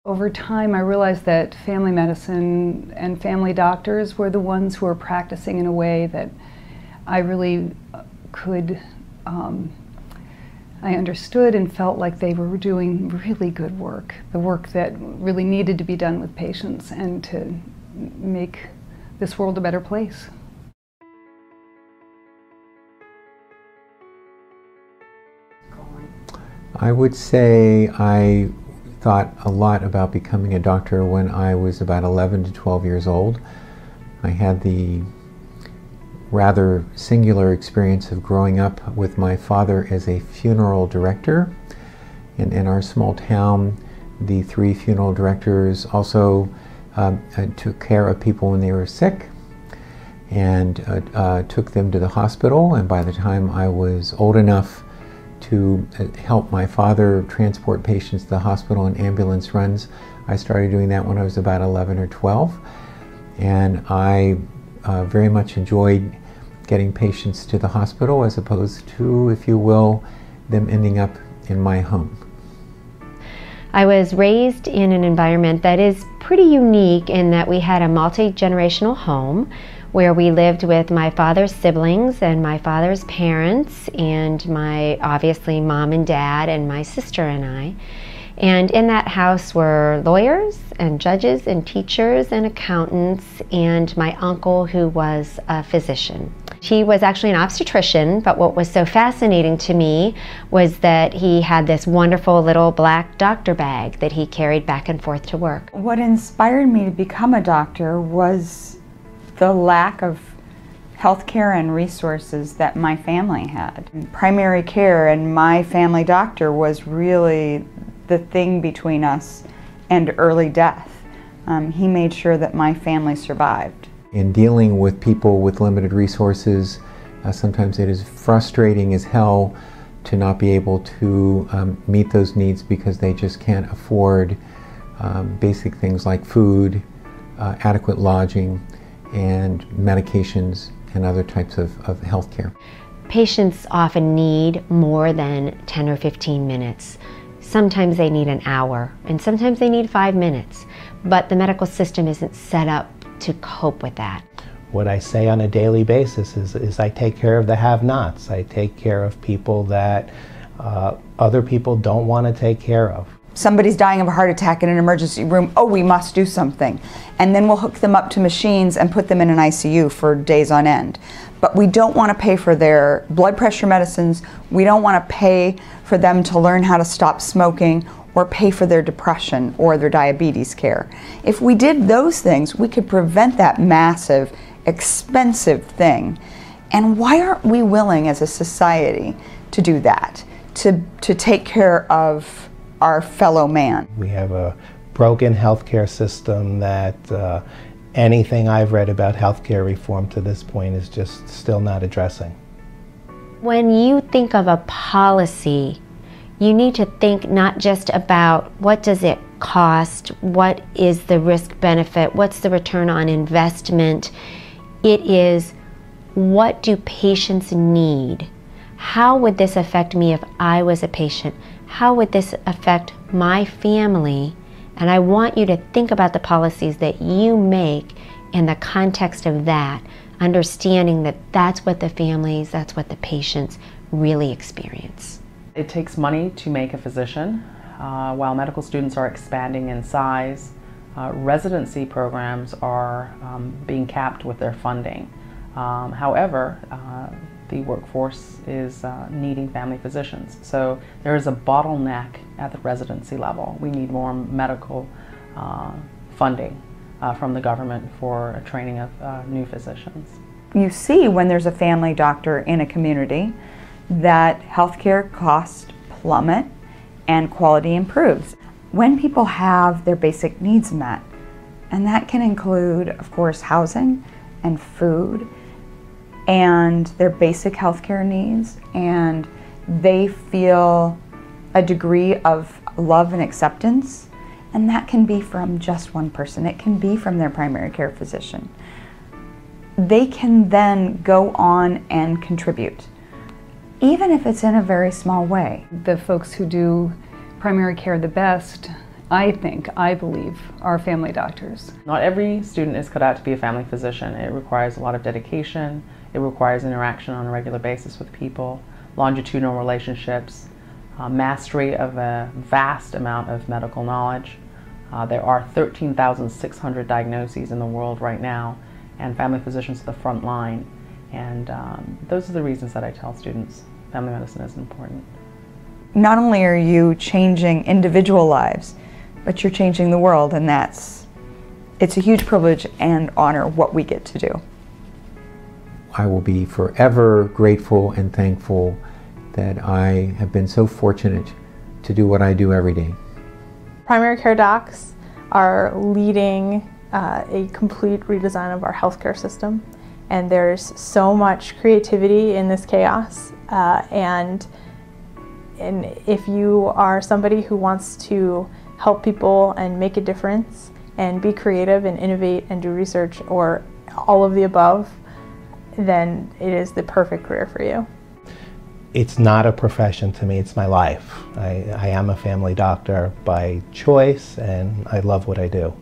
Over time, I realized that family medicine and family doctors were the ones who were practicing in a way that I really could, I understood and felt like they were doing really good work, the work that really needed to be done with patients and to make this world a better place. I would say I thought a lot about becoming a doctor when I was about 11 to 12 years old. I had the rather singular experience of growing up with my father as a funeral director. And in our small town, the 3 funeral directors also took care of people when they were sick and took them to the hospital. And by the time I was old enough to help my father transport patients to the hospital in ambulance runs, I started doing that when I was about 11 or 12. And I very much enjoyed getting patients to the hospital as opposed to, if you will, them ending up in my home. I was raised in an environment that is pretty unique in that we had a multi-generational home where we lived with my father's siblings and my father's parents and my, obviously, mom and dad and my sister and I. And in that house were lawyers and judges and teachers and accountants and my uncle, who was a physician. He was actually an obstetrician, but what was so fascinating to me was that he had this wonderful little black doctor bag that he carried back and forth to work. What inspired me to become a doctor was the lack of healthcare and resources that my family had. Primary care and my family doctor was really the thing between us and early death. He made sure that my family survived. In dealing with people with limited resources, sometimes it is frustrating as hell to not be able to meet those needs because they just can't afford basic things like food, adequate lodging, and medications and other types of health care. Patients often need more than 10 or 15 minutes. Sometimes they need an hour, and sometimes they need 5 minutes, but the medical system isn't set up to cope with that. What I say on a daily basis is I take care of the have-nots. I take care of people that other people don't want to take care of. Somebody's dying of a heart attack in an emergency room, oh, we must do something. And then we'll hook them up to machines and put them in an ICU for days on end. But we don't want to pay for their blood pressure medicines. We don't want to pay for them to learn how to stop smoking or pay for their depression or their diabetes care. If we did those things, we could prevent that massive, expensive thing. And why aren't we willing as a society to do that, to take care of our fellow man? We have a broken healthcare system that anything I've read about healthcare reform to this point is just still not addressing. When you think of a policy, you need to think not just about what does it cost, what is the risk benefit, what's the return on investment. It is, what do patients need? How would this affect me if I was a patient? How would this affect my family? And I want you to think about the policies that you make in the context of that, understanding that that's what the families, that's what the patients really experience. It takes money to make a physician. While medical students are expanding in size, residency programs are being capped with their funding. However, the workforce is needing family physicians. So there is a bottleneck at the residency level. We need more medical funding from the government for a training of new physicians. You see when there's a family doctor in a community that healthcare costs plummet and quality improves. When people have their basic needs met, and that can include, of course, housing and food, and their basic healthcare needs, and they feel a degree of love and acceptance, and that can be from just one person. It can be from their primary care physician. They can then go on and contribute, even if it's in a very small way. The folks who do primary care the best I believe, are family doctors. Not every student is cut out to be a family physician. It requires a lot of dedication. It requires interaction on a regular basis with people, longitudinal relationships, mastery of a vast amount of medical knowledge. There are 13,600 diagnoses in the world right now, and family physicians are the front line. And those are the reasons that I tell students family medicine is important. Not only are you changing individual lives, but you're changing the world, and it's a huge privilege and honor what we get to do. I will be forever grateful and thankful that I have been so fortunate to do what I do every day. Primary care docs are leading a complete redesign of our healthcare system, and there's so much creativity in this chaos, and if you are somebody who wants to help people and make a difference and be creative and innovate and do research or all of the above, then it is the perfect career for you. It's not a profession to me, it's my life. I am a family doctor by choice, and I love what I do.